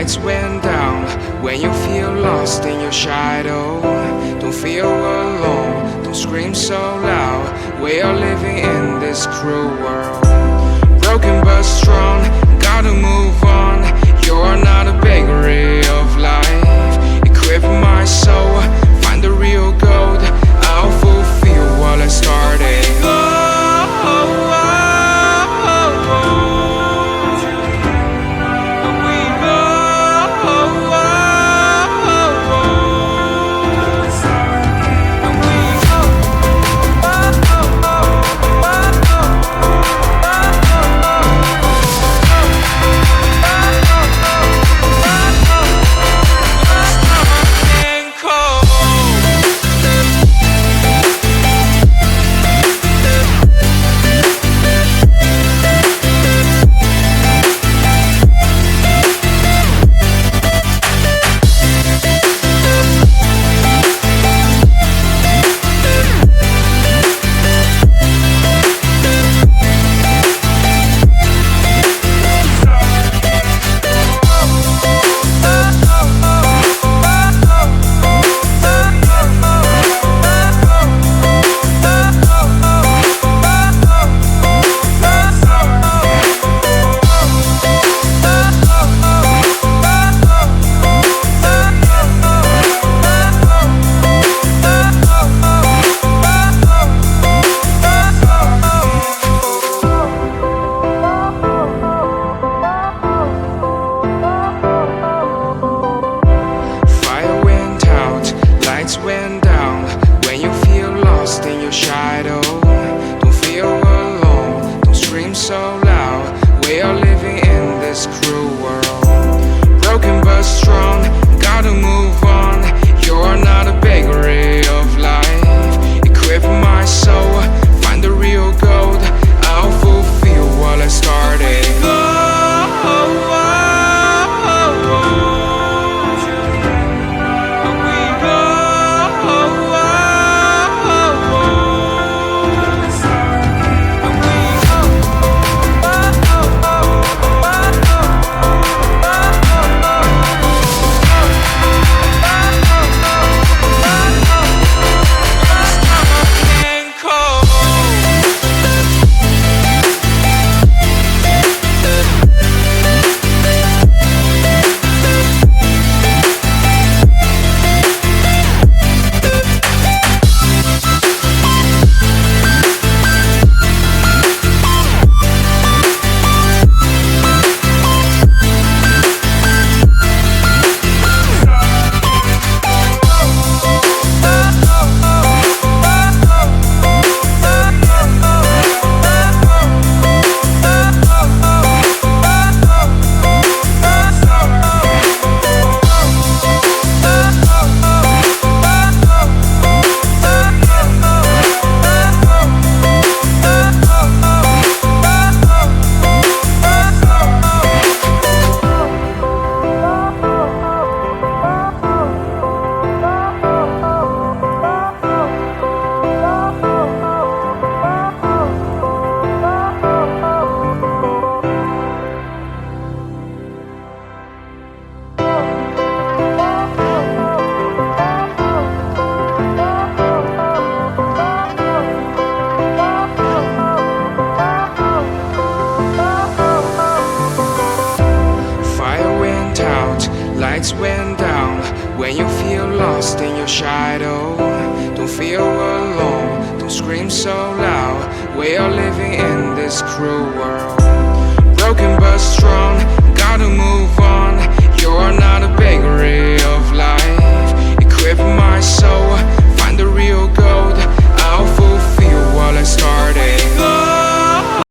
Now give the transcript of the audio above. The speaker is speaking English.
lights went down. When you feel lost in your shadow, don't feel alone, don't scream so loud. We are living in this cruel world, broken but strong, gotta move on. You're not a bakery of life, equip my soul, find the real gold. I'll fulfill what I started. Went down. When you feel lost in your shadow, don't feel alone, don't scream so loud. We are living in this cruel world, broken but strong, gotta move on. You're not a bakery of life, equip my soul, find the real gold. I'll fulfill what I started. Lights went down. When you feel lost in your shadow, don't feel alone, don't scream so loud. We are living in this cruel world, broken but strong, gotta move on.